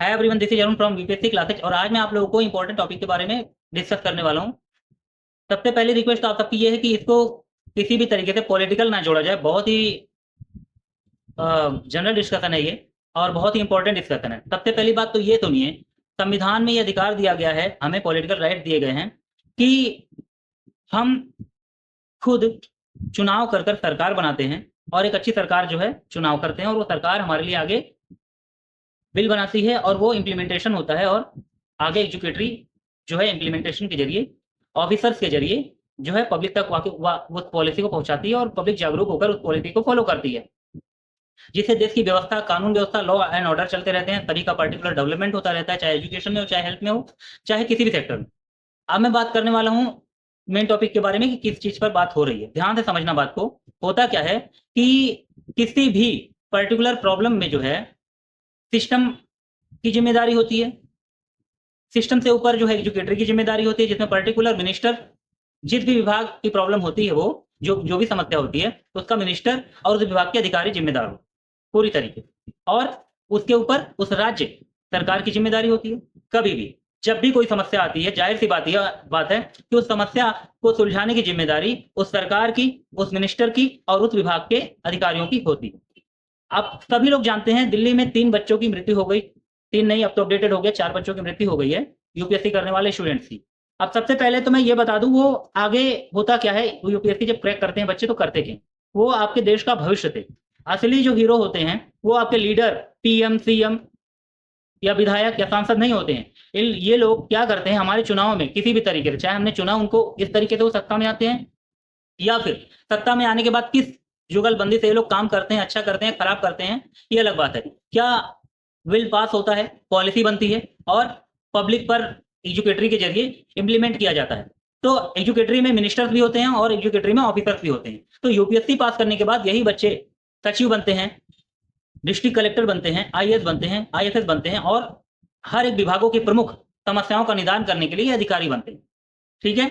Hi everyone, this is Arun from UPSC classes और आज मैं आप लोगों को इंपॉर्टेंट टॉपिक के बारे में डिस्कस करने वाला हूं। सबसे पहली रिक्वेस्ट आप सबकी ये है कि इसको किसी भी तरीके से पॉलिटिकल ना जोड़ा जाए। बहुत ही जनरल डिस्कशन है ये और बहुत ही इंपॉर्टेंट डिस्कशन है। सबसे पहली बात तो ये सुनिए, संविधान में ये अधिकार दिया गया है, हमें पॉलिटिकल राइट दिए गए हैं कि हम खुद चुनाव कर कर सरकार बनाते हैं और एक अच्छी सरकार जो है चुनाव करते हैं और वो सरकार हमारे लिए आगे बिल बनाती है और वो इम्प्लीमेंटेशन होता है और आगे एग्जीक्यूटरी जो है इम्प्लीमेंटेशन के जरिए ऑफिसर्स के जरिए जो है पब्लिक तक उस पॉलिसी को पहुंचाती है और पब्लिक जागरूक होकर उस पॉलिसी को फॉलो करती है, जिससे देश की व्यवस्था, कानून व्यवस्था, लॉ एंड ऑर्डर चलते रहते हैं। सभी का पर्टिकुलर डेवलपमेंट होता रहता है, चाहे एजुकेशन में हो, चाहे हेल्थ में हो, चाहे किसी भी सेक्टर में। अब मैं बात करने वाला हूँ मेन टॉपिक के बारे में कि किस चीज पर बात हो रही है। ध्यान से समझना बात को। होता क्या है कि किसी भी पर्टिकुलर प्रॉब्लम में जो है सिस्टम की जिम्मेदारी होती है। सिस्टम से ऊपर जो है एग्जीक्यूटिव की जिम्मेदारी होती है, जिसमें पर्टिकुलर मिनिस्टर जिस भी विभाग की प्रॉब्लम होती है, वो जो भी समस्या होती है उसका मिनिस्टर और उस विभाग के अधिकारी जिम्मेदार हो पूरी तरीके से, और उसके ऊपर उस राज्य सरकार की जिम्मेदारी होती है। कभी भी जब भी कोई समस्या आती है, जाहिर सी बात है कि उस समस्या को सुलझाने की जिम्मेदारी उस सरकार की, उस मिनिस्टर की और उस विभाग के अधिकारियों की होती है। आप सभी लोग जानते हैं दिल्ली में 3 बच्चों की मृत्यु हो गई। 3 नहीं, अब तो अपडेटेड हो गया, 4 बच्चों की मृत्यु हो गई है यूपीएससी करने वाले स्टूडेंट्स की। अब सबसे पहले तो मैं ये बता दूं, वो आगे होता क्या है, वो यूपीएससी जब क्रैक करते हैं बच्चे तो करते क्या, वो आपके देश का भविष्य थे। असली जो हीरो होते हैं वो आपके लीडर, पीएम, सीएम या विधायक या सांसद नहीं होते हैं। ये लोग क्या करते हैं, हमारे चुनाव में किसी भी तरीके से, चाहे हमने चुना उनको इस तरीके से वो सत्ता में आते हैं या फिर सत्ता में आने के बाद किस जुगलबंदी से ये लोग काम करते हैं, अच्छा करते हैं, खराब करते हैं, ये अलग बात है। क्या बिल पास होता है, पॉलिसी बनती है और पब्लिक पर एजुकेटरी के जरिए इंप्लीमेंट किया जाता है। तो एजुकेटरी में मिनिस्टर्स भी होते हैं और एजुकेटरी में ऑफिसर्स भी होते हैं। तो यूपीएससी पास करने के बाद यही बच्चे सचिव बनते हैं, डिस्ट्रिक्ट कलेक्टर बनते हैं, आईएएस बनते हैं, आईएफएस बनते हैं और हर एक विभागों के प्रमुख समस्याओं का निदान करने के लिए अधिकारी बनते हैं। ठीक है।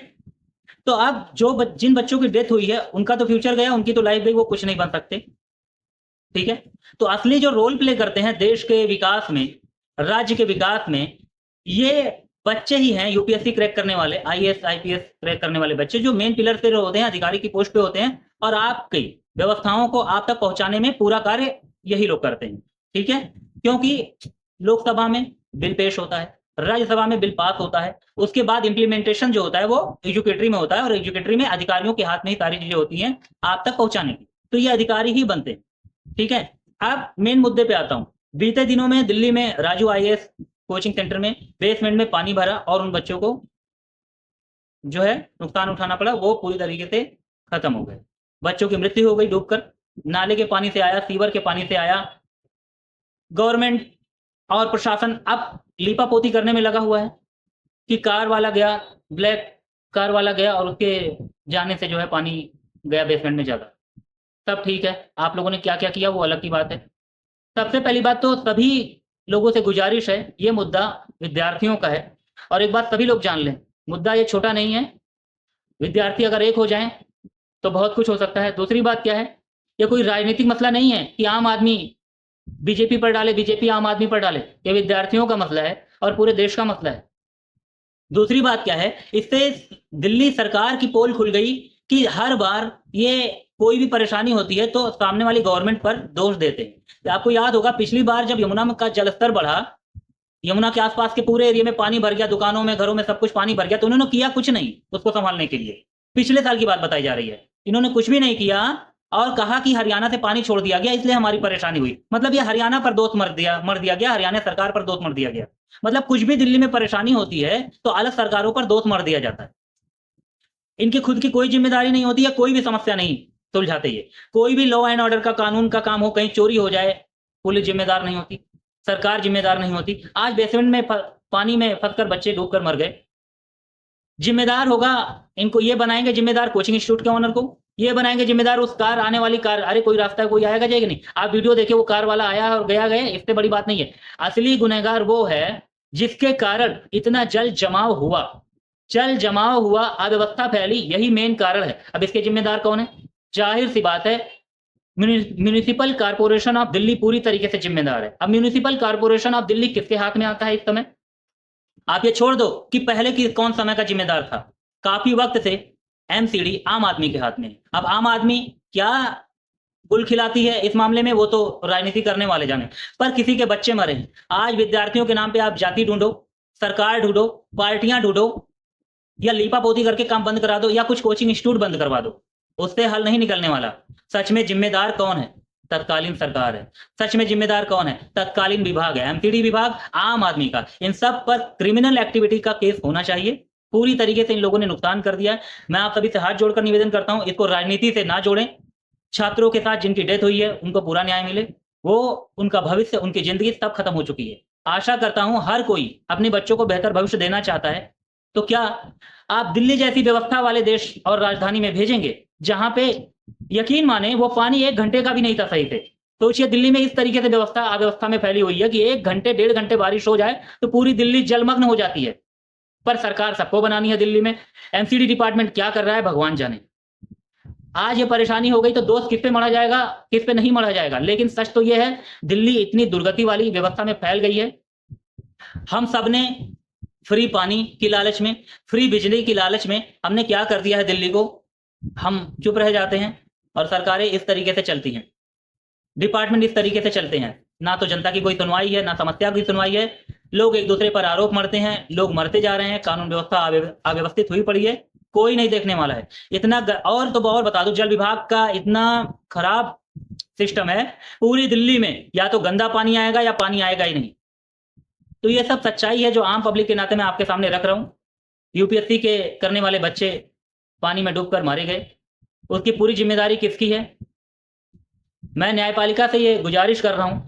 तो अब जिन बच्चों की डेथ हुई है उनका तो फ्यूचर गया, उनकी तो लाइफ गई, वो कुछ नहीं बन सकते। ठीक है। तो असली जो रोल प्ले करते हैं देश के विकास में, राज्य के विकास में, ये बच्चे ही हैं। यूपीएससी क्रैक करने वाले, आईएएस आईपीएस क्रैक करने वाले बच्चे जो मेन पिलर पे होते हैं, अधिकारी की पोस्ट पे होते हैं और आपकी व्यवस्थाओं को आप तक पहुंचाने में पूरा कार्य यही लोग करते हैं। ठीक है। क्योंकि लोकसभा में बिल पेश होता है, राज्यसभा में बिल पास होता है, उसके बाद इंप्लीमेंटेशन जो होता है वो एजुकेटरी में होता है और एजुकेटरी में अधिकारियों के हाथ में ही सारी चीजें होती हैं आप तक पहुंचाने की। तो ये अधिकारी ही बनते हैं। ठीक है। अब मेन मुद्दे पे आता हूं। बीते दिनों में दिल्ली में राजू आईएएस कोचिंग सेंटर में बेसमेंट में पानी भरा और उन बच्चों को जो है नुकसान उठाना पड़ा, वो पूरी तरीके से खत्म हो गए। बच्चों की मृत्यु हो गई डूबकर, नाले के पानी से आया, सीवर के पानी से आया। गवर्नमेंट और प्रशासन अब लीपापोती करने में लगा हुआ है कि कार वाला गया, ब्लैक कार वाला गया और उसके जाने से जो है पानी गया बेसमेंट में ज्यादा। सब ठीक है, आप लोगों ने क्या क्या किया वो अलग की बात है। सबसे पहली बात तो सभी लोगों से गुजारिश है, ये मुद्दा विद्यार्थियों का है और एक बात सभी लोग जान लें, मुद्दा ये छोटा नहीं है। विद्यार्थी अगर एक हो जाएं तो बहुत कुछ हो सकता है। दूसरी बात क्या है, ये कोई राजनीतिक मसला नहीं है कि आम आदमी बीजेपी पर डाले, बीजेपी आम आदमी पर डाले। ये विद्यार्थियों का मसला है और पूरे देश का मसला है। दूसरी बात क्या है, इससे दिल्ली सरकार की पोल खुल गई कि हर बार ये कोई भी परेशानी होती है तो सामने वाली गवर्नमेंट पर दोष देते हैं। आपको याद होगा पिछली बार जब यमुना का जलस्तर बढ़ा, यमुना के आसपास के पूरे एरिया में पानी भर गया, दुकानों में, घरों में सब कुछ पानी भर गया, तो उन्होंने किया कुछ नहीं उसको संभालने के लिए। पिछले साल की बात बताई जा रही है, इन्होंने कुछ भी नहीं किया और कहा कि हरियाणा से पानी छोड़ दिया गया इसलिए हमारी परेशानी हुई। मतलब ये हरियाणा पर दोष मर दिया गया, हरियाणा सरकार पर दोष मर दिया गया। मतलब कुछ भी दिल्ली में परेशानी होती है तो अलग सरकारों पर दोष मर दिया जाता है। इनकी खुद की कोई जिम्मेदारी नहीं होती है, कोई भी समस्या नहीं सुलझाते ये। कोई भी लॉ एंड ऑर्डर का, कानून का काम हो, कहीं चोरी हो जाए, पुलिस जिम्मेदार नहीं होती, सरकार जिम्मेदार नहीं होती। आज बेसमेंट में पानी में फंसकर बच्चे डूबकर मर गए, जिम्मेदार होगा, इनको ये बनाएंगे जिम्मेदार कोचिंग इंस्टीट्यूट के ओनर को, ये बनाएंगे जिम्मेदार उस कार, आने वाली कार। अरे कोई रास्ता है, कोई आएगा जाएगा नहीं। आप वीडियो देखिए, वो कार वाला आया और गया, इससे बड़ी बात नहीं है। असली गुनहगार वो है जिसके कारण इतना जल जमाव हुआ, अव्यवस्था फैली, यही मेन कारण है। अब इसके जिम्मेदार कौन है? जाहिर सी बात है म्यूनिसिपल कारपोरेशन ऑफ दिल्ली पूरी तरीके से जिम्मेदार है। अब म्यूनिसिपल कारपोरेशन ऑफ दिल्ली किसके हाथ में आता है इस समय? आप ये छोड़ दो कि पहले की कौन समय का जिम्मेदार था, काफी वक्त से एमसीडी आम आदमी के हाथ में है। अब आम आदमी क्या गुल खिलाती है इस मामले में, वो तो राजनीति करने वाले जाने, पर किसी के बच्चे मरे हैं। आज विद्यार्थियों के नाम पे आप जाति ढूंढो, सरकार ढूंढो, पार्टियां ढूंढो, या लीपापोती करके काम बंद करा दो, या कुछ कोचिंग इंस्टीट्यूट बंद करवा दो, उससे हल नहीं निकलने वाला। सच में जिम्मेदार कौन है? तत्कालीन सरकार है। सच में जिम्मेदार कौन है? तत्कालीन विभाग है, एमसीडी विभाग, आम आदमी का। इन सब पर क्रिमिनल एक्टिविटी का केस होना चाहिए। पूरी तरीके से इन लोगों ने नुकसान कर दिया है। मैं आप सभी से हाथ जोड़कर निवेदन करता हूं, इसको राजनीति से ना जोड़ें। छात्रों के साथ जिनकी डेथ हुई है उनको पूरा न्याय मिले, वो उनका भविष्य, उनकी जिंदगी सब खत्म हो चुकी है। आशा करता हूं हर कोई अपने बच्चों को बेहतर भविष्य देना चाहता है, तो क्या आप दिल्ली जैसी व्यवस्था वाले देश और राजधानी में भेजेंगे जहां पे यकीन माने वो पानी 1 घंटे का भी नहीं था सही से? सोचिए दिल्ली में इस तरीके से व्यवस्था अव्यवस्था में फैली हुई है कि 1 घंटे 1.5 घंटे बारिश हो जाए तो पूरी दिल्ली जलमग्न हो जाती है। पर सरकार सबको बनानी है दिल्ली में। एमसीडी डिपार्टमेंट क्या कर रहा है भगवान जाने। आज ये परेशानी हो गई तो दोस्त किस पे मढ़ा जाएगा, किस पे नहीं मढ़ा जाएगा। लेकिन सच तो ये है, दिल्ली इतनी दुर्गति वाली व्यवस्था में फैल गई है। हम सब ने फ्री पानी की लालच में, फ्री बिजली की लालच में हमने क्या कर दिया है दिल्ली को, हम चुप रह जाते हैं और सरकारें इस तरीके से चलती हैं, डिपार्टमेंट इस तरीके से चलते हैं। ना तो जनता की कोई सुनवाई है, ना समस्या की सुनवाई है। लोग एक दूसरे पर आरोप मरते हैं, लोग मरते जा रहे हैं, कानून व्यवस्था अव्यवस्थित हुई पड़ी है, कोई नहीं देखने वाला है। इतना और तो और बता दूं, जल विभाग का इतना खराब सिस्टम है पूरी दिल्ली में, या तो गंदा पानी आएगा या पानी आएगा ही नहीं। तो ये सब सच्चाई है जो आम पब्लिक के नाते मैं आपके सामने रख रहा हूं। यूपीएससी के करने वाले बच्चे पानी में डूबकर मारे गए, उसकी पूरी जिम्मेदारी किसकी है? मैं न्यायपालिका से ये गुजारिश कर रहा हूं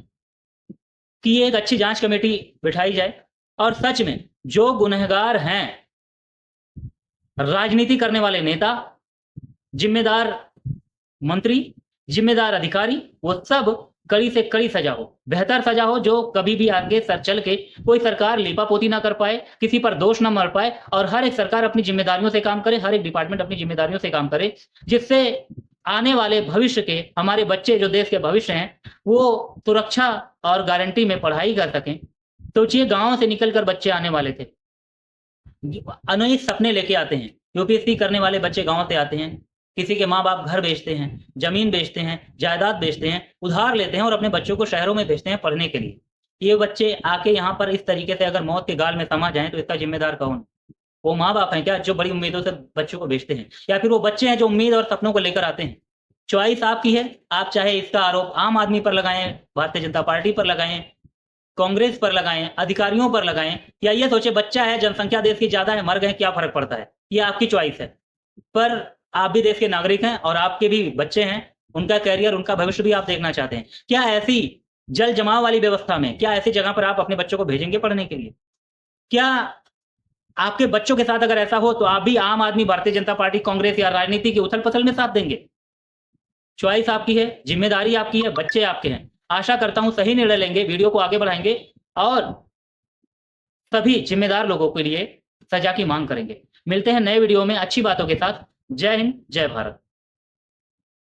कि ये एक अच्छी जांच कमेटी बिठाई जाए और सच में जो गुनहगार हैं, राजनीति करने वाले नेता, जिम्मेदार मंत्री, जिम्मेदार अधिकारी, वो सब कड़ी से कड़ी सजा हो, बेहतर सजा हो, जो कभी भी आगे सर चल के कोई सरकार लीपापोती ना कर पाए, किसी पर दोष ना मर पाए, और हर एक सरकार अपनी जिम्मेदारियों से काम करे, हर एक डिपार्टमेंट अपनी जिम्मेदारियों से काम करे, जिससे आने वाले भविष्य के हमारे बच्चे जो देश के भविष्य हैं वो सुरक्षा और गारंटी में पढ़ाई कर सकें। सोचिए गांव से निकलकर बच्चे आने वाले थे, अनेक सपने लेके आते हैं। यूपीएससी करने वाले बच्चे गांव से आते हैं, किसी के माँ बाप घर बेचते हैं, जमीन बेचते हैं, जायदाद बेचते हैं, उधार लेते हैं और अपने बच्चों को शहरों में भेजते हैं पढ़ने के लिए। ये बच्चे आके यहाँ पर इस तरीके से अगर मौत के गाल में समा जाएं तो इसका जिम्मेदार कौन? वो माँ बाप हैं क्या जो बड़ी उम्मीदों से बच्चों को भेजते हैं, या फिर वो बच्चे हैं जो उम्मीद और सपनों को लेकर आते हैं? चॉइस आपकी है। आप चाहे इसका आरोप आम आदमी पर लगाएं, भारतीय जनता पार्टी पर लगाएं, कांग्रेस पर लगाएं, अधिकारियों पर लगाएं, या ये सोचे बच्चा है, जनसंख्या देश की ज्यादा है, मर गए, क्या फर्क पड़ता है। ये आपकी चॉइस है, पर आप भी देश के नागरिक हैं और आपके भी बच्चे हैं, उनका कैरियर, उनका भविष्य भी आप देखना चाहते हैं। क्या ऐसी जल जमाव वाली व्यवस्था में, क्या ऐसी जगह पर आप अपने बच्चों को भेजेंगे पढ़ने के लिए? क्या आपके बच्चों के साथ अगर ऐसा हो तो आप भी आम आदमी, भारतीय जनता पार्टी, कांग्रेस या राजनीति की उथल पुथल में साथ देंगे? चॉइस आपकी है, जिम्मेदारी आपकी है, बच्चे आपके हैं। आशा करता हूं सही निर्णय लेंगे, वीडियो को आगे बढ़ाएंगे और सभी जिम्मेदार लोगों के लिए सजा की मांग करेंगे। मिलते हैं नए वीडियो में अच्छी बातों के साथ। जय हिंद, जय भारत।